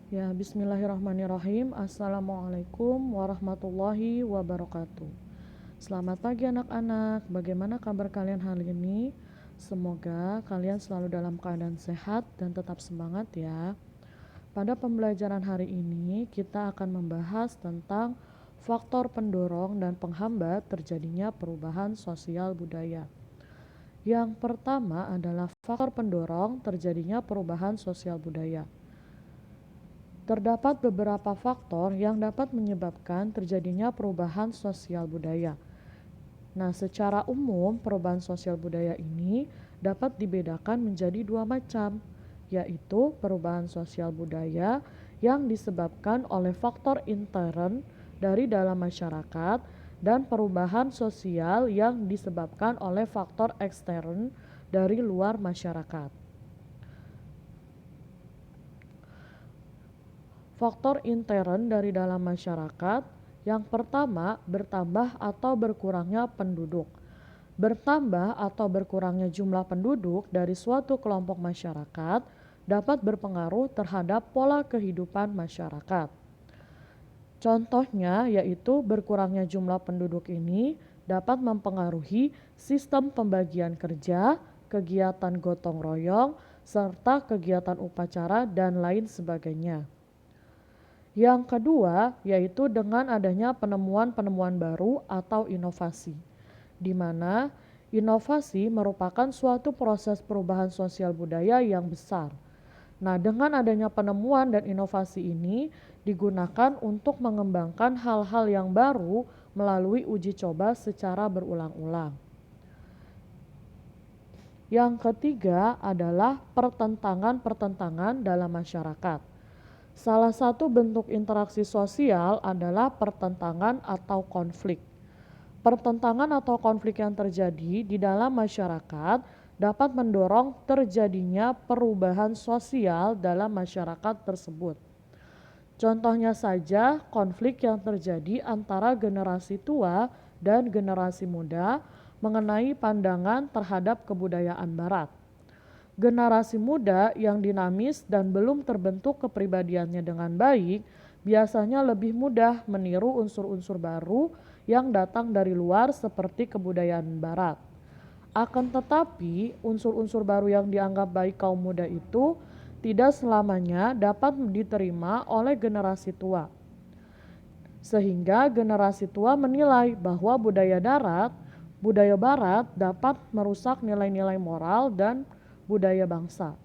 Ya, bismillahirrahmanirrahim. Assalamualaikum warahmatullahi wabarakatuh. Selamat pagi anak-anak. Bagaimana kabar kalian hari ini? Semoga kalian selalu dalam keadaan sehat dan tetap semangat ya. Pada pembelajaran hari ini, kita akan membahas tentang faktor pendorong dan penghambat terjadinya perubahan sosial budaya. Yang pertama adalah faktor pendorong terjadinya perubahan sosial budaya. Terdapat beberapa faktor yang dapat menyebabkan terjadinya perubahan sosial budaya. Nah, secara umum perubahan sosial budaya ini dapat dibedakan menjadi dua macam, yaitu perubahan sosial budaya yang disebabkan oleh faktor intern dari dalam masyarakat dan perubahan sosial yang disebabkan oleh faktor ekstern dari luar masyarakat. Faktor intern dari dalam masyarakat, yang pertama bertambah atau berkurangnya penduduk. Bertambah atau berkurangnya jumlah penduduk dari suatu kelompok masyarakat dapat berpengaruh terhadap pola kehidupan masyarakat. Contohnya yaitu berkurangnya jumlah penduduk ini dapat mempengaruhi sistem pembagian kerja, kegiatan gotong royong, serta kegiatan upacara dan lain sebagainya. Yang kedua, yaitu dengan adanya penemuan-penemuan baru atau inovasi, di mana inovasi merupakan suatu proses perubahan sosial budaya yang besar. Nah, dengan adanya penemuan dan inovasi ini digunakan untuk mengembangkan hal-hal yang baru melalui uji coba secara berulang-ulang. Yang ketiga adalah pertentangan-pertentangan dalam masyarakat. Salah satu bentuk interaksi sosial adalah pertentangan atau konflik. Pertentangan atau konflik yang terjadi di dalam masyarakat dapat mendorong terjadinya perubahan sosial dalam masyarakat tersebut. Contohnya saja konflik yang terjadi antara generasi tua dan generasi muda mengenai pandangan terhadap kebudayaan Barat. Generasi muda yang dinamis dan belum terbentuk kepribadiannya dengan baik biasanya lebih mudah meniru unsur-unsur baru yang datang dari luar seperti kebudayaan Barat. Akan tetapi, unsur-unsur baru yang dianggap baik kaum muda itu tidak selamanya dapat diterima oleh generasi tua. Sehingga generasi tua menilai bahwa budaya Barat dapat merusak nilai-nilai moral dan budaya bangsa.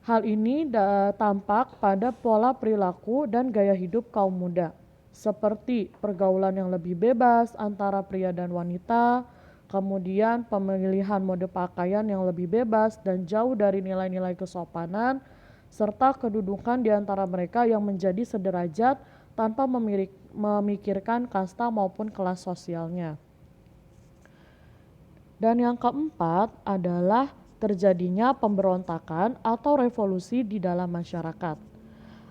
Hal ini tampak pada pola perilaku dan gaya hidup kaum muda, seperti pergaulan yang lebih bebas antara pria dan wanita, kemudian pemilihan mode pakaian yang lebih bebas dan jauh dari nilai-nilai kesopanan, serta kedudukan di antara mereka yang menjadi sederajat tanpa memikirkan kasta maupun kelas sosialnya. Dan yang keempat adalah terjadinya pemberontakan atau revolusi di dalam masyarakat.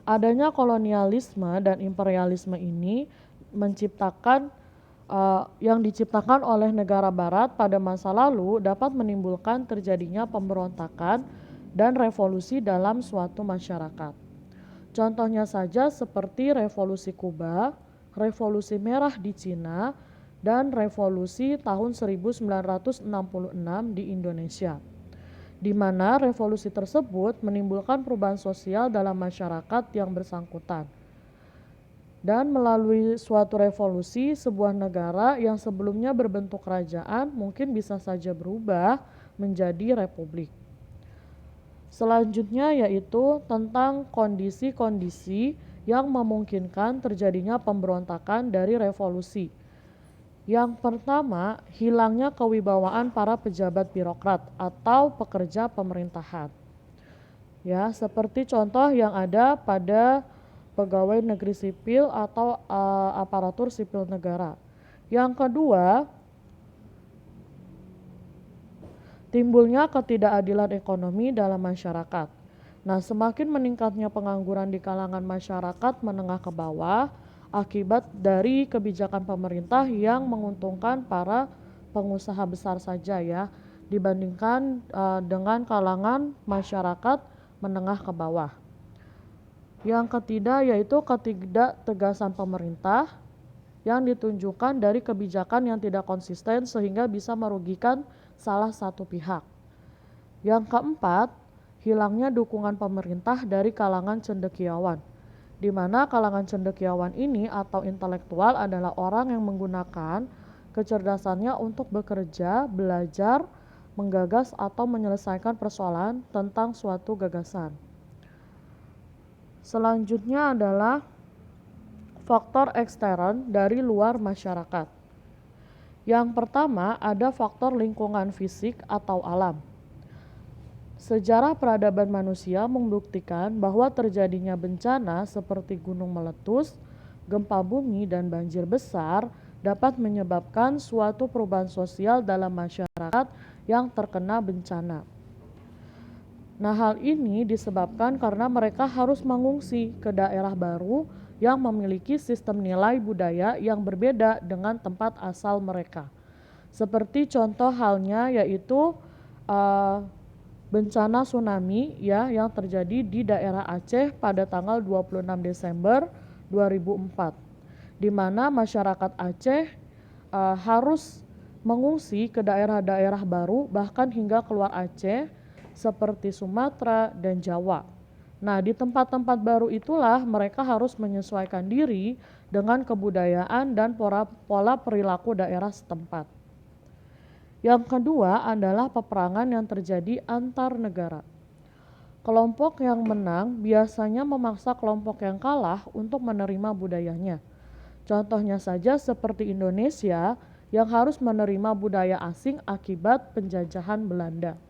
Adanya kolonialisme dan imperialisme ini yang diciptakan oleh negara barat pada masa lalu dapat menimbulkan terjadinya pemberontakan dan revolusi dalam suatu masyarakat. Contohnya saja seperti revolusi Kuba, revolusi merah di Cina, dan revolusi tahun 1966 di Indonesia, di mana revolusi tersebut menimbulkan perubahan sosial dalam masyarakat yang bersangkutan. Dan melalui suatu revolusi, sebuah negara yang sebelumnya berbentuk kerajaan mungkin bisa saja berubah menjadi republik. Selanjutnya yaitu tentang kondisi-kondisi yang memungkinkan terjadinya pemberontakan dari revolusi. Yang pertama, hilangnya kewibawaan para pejabat birokrat atau pekerja pemerintahan. Ya, seperti contoh yang ada pada pegawai negeri sipil atau aparatur sipil negara. Yang kedua, timbulnya ketidakadilan ekonomi dalam masyarakat. Nah, semakin meningkatnya pengangguran di kalangan masyarakat menengah ke bawah akibat dari kebijakan pemerintah yang menguntungkan para pengusaha besar saja ya, dibandingkan dengan kalangan masyarakat menengah ke bawah. Yang ketiga yaitu ketidaktegasan pemerintah yang ditunjukkan dari kebijakan yang tidak konsisten sehingga bisa merugikan salah satu pihak. Yang keempat, hilangnya dukungan pemerintah dari kalangan cendekiawan, di mana kalangan cendekiawan ini atau intelektual adalah orang yang menggunakan kecerdasannya untuk bekerja, belajar, menggagas atau menyelesaikan persoalan tentang suatu gagasan. Selanjutnya adalah faktor ekstern dari luar masyarakat. Yang pertama ada faktor lingkungan fisik atau alam. Sejarah peradaban manusia membuktikan bahwa terjadinya bencana seperti gunung meletus, gempa bumi, dan banjir besar dapat menyebabkan suatu perubahan sosial dalam masyarakat yang terkena bencana. Nah, hal ini disebabkan karena mereka harus mengungsi ke daerah baru yang memiliki sistem nilai budaya yang berbeda dengan tempat asal mereka. Seperti contoh halnya yaitu bencana tsunami ya yang terjadi di daerah Aceh pada tanggal 26 Desember 2004, di mana masyarakat Aceh harus mengungsi ke daerah-daerah baru bahkan hingga keluar Aceh seperti Sumatera dan Jawa. Nah, di tempat-tempat baru itulah mereka harus menyesuaikan diri dengan kebudayaan dan pola perilaku daerah setempat. Yang kedua adalah peperangan yang terjadi antar negara. Kelompok yang menang biasanya memaksa kelompok yang kalah untuk menerima budayanya. Contohnya saja seperti Indonesia yang harus menerima budaya asing akibat penjajahan Belanda.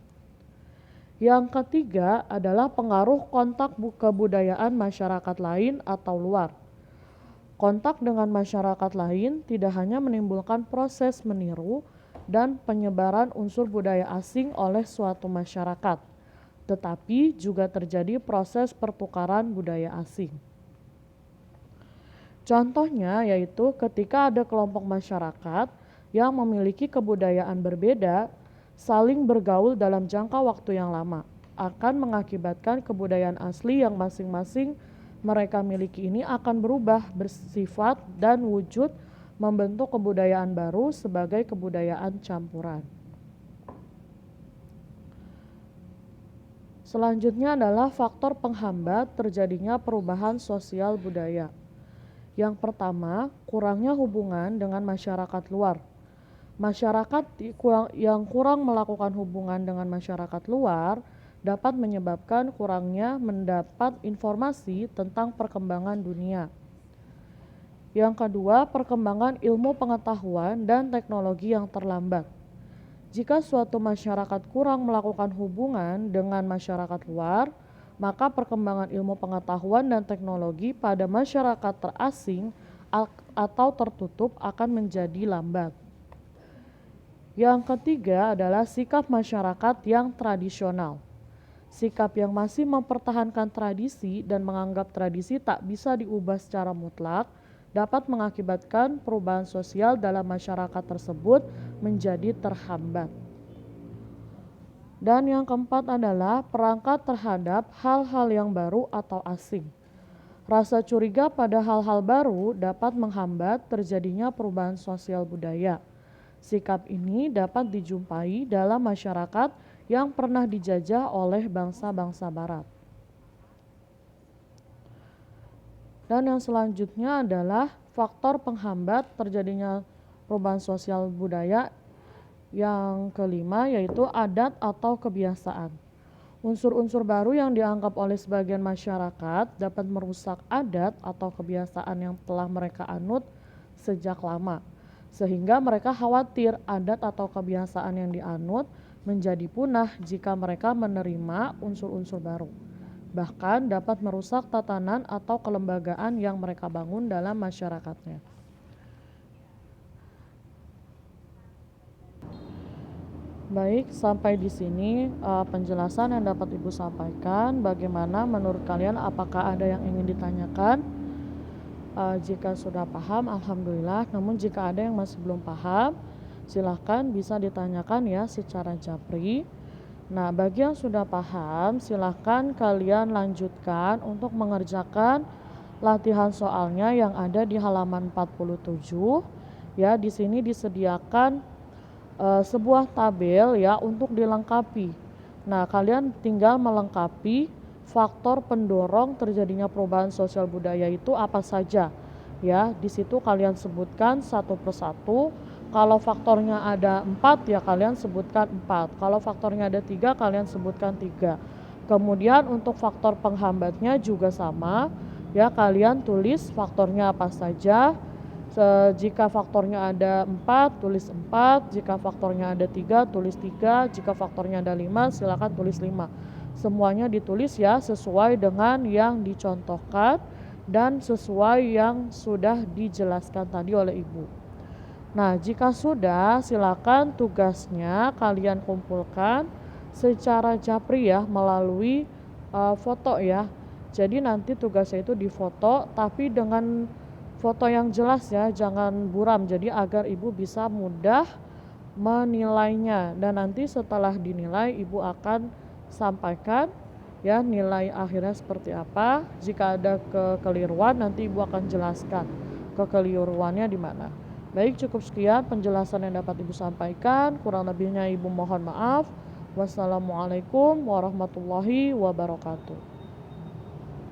Yang ketiga adalah pengaruh kontak kebudayaan masyarakat lain atau luar. Kontak dengan masyarakat lain tidak hanya menimbulkan proses meniru dan penyebaran unsur budaya asing oleh suatu masyarakat, tetapi juga terjadi proses pertukaran budaya asing. Contohnya yaitu ketika ada kelompok masyarakat yang memiliki kebudayaan berbeda, saling bergaul dalam jangka waktu yang lama akan mengakibatkan kebudayaan asli yang masing-masing mereka miliki ini akan berubah bersifat dan wujud membentuk kebudayaan baru sebagai kebudayaan campuran. Selanjutnya adalah faktor penghambat terjadinya perubahan sosial budaya. Yang pertama, kurangnya hubungan dengan masyarakat luar. Masyarakat yang kurang melakukan hubungan dengan masyarakat luar dapat menyebabkan kurangnya mendapat informasi tentang perkembangan dunia. Yang kedua, perkembangan ilmu pengetahuan dan teknologi yang terlambat. Jika suatu masyarakat kurang melakukan hubungan dengan masyarakat luar, maka perkembangan ilmu pengetahuan dan teknologi pada masyarakat terasing atau tertutup akan menjadi lambat. Yang ketiga adalah sikap masyarakat yang tradisional. Sikap yang masih mempertahankan tradisi dan menganggap tradisi tak bisa diubah secara mutlak dapat mengakibatkan perubahan sosial dalam masyarakat tersebut menjadi terhambat. Dan yang keempat adalah perangkat terhadap hal-hal yang baru atau asing. Rasa curiga pada hal-hal baru dapat menghambat terjadinya perubahan sosial budaya. Sikap ini dapat dijumpai dalam masyarakat yang pernah dijajah oleh bangsa-bangsa barat. Dan yang selanjutnya adalah faktor penghambat terjadinya perubahan sosial budaya. Yang kelima yaitu adat atau kebiasaan. Unsur-unsur baru yang dianggap oleh sebagian masyarakat dapat merusak adat atau kebiasaan yang telah mereka anut sejak lama. Sehingga mereka khawatir adat atau kebiasaan yang dianut menjadi punah jika mereka menerima unsur-unsur baru. Bahkan dapat merusak tatanan atau kelembagaan yang mereka bangun dalam masyarakatnya. Baik, sampai di sini penjelasan yang dapat Ibu sampaikan. Bagaimana menurut kalian, apakah ada yang ingin ditanyakan? Jika sudah paham, alhamdulillah. Namun jika ada yang masih belum paham, silahkan bisa ditanyakan ya secara japri. Nah, bagi yang sudah paham, silahkan kalian lanjutkan untuk mengerjakan latihan soalnya yang ada di halaman 47. Ya, di sini disediakan sebuah tabel ya untuk dilengkapi. Nah, kalian tinggal melengkapi faktor pendorong terjadinya perubahan sosial budaya itu apa saja. Ya, di situ kalian sebutkan satu persatu. Kalau faktornya ada 4 ya kalian sebutkan 4. Kalau faktornya ada 3 kalian sebutkan 3. Kemudian untuk faktor penghambatnya juga sama. Ya, kalian tulis faktornya apa saja. Jika faktornya ada 4, tulis 4. Jika faktornya ada 3, tulis 3. Jika faktornya ada 5, silakan tulis 5. Semuanya ditulis ya sesuai dengan yang dicontohkan dan sesuai yang sudah dijelaskan tadi oleh Ibu. Nah, jika sudah, silakan tugasnya kalian kumpulkan secara japri ya melalui foto ya. Jadi nanti tugasnya itu difoto tapi dengan foto yang jelas ya, jangan buram. Jadi agar Ibu bisa mudah menilainya dan nanti setelah dinilai Ibu akan sampaikan ya nilai akhirnya seperti apa. Jika ada kekeliruan nanti Ibu akan jelaskan kekeliruannya di mana. Baik, cukup sekian penjelasan yang dapat Ibu sampaikan. Kurang lebihnya Ibu mohon maaf. Wassalamualaikum warahmatullahi wabarakatuh.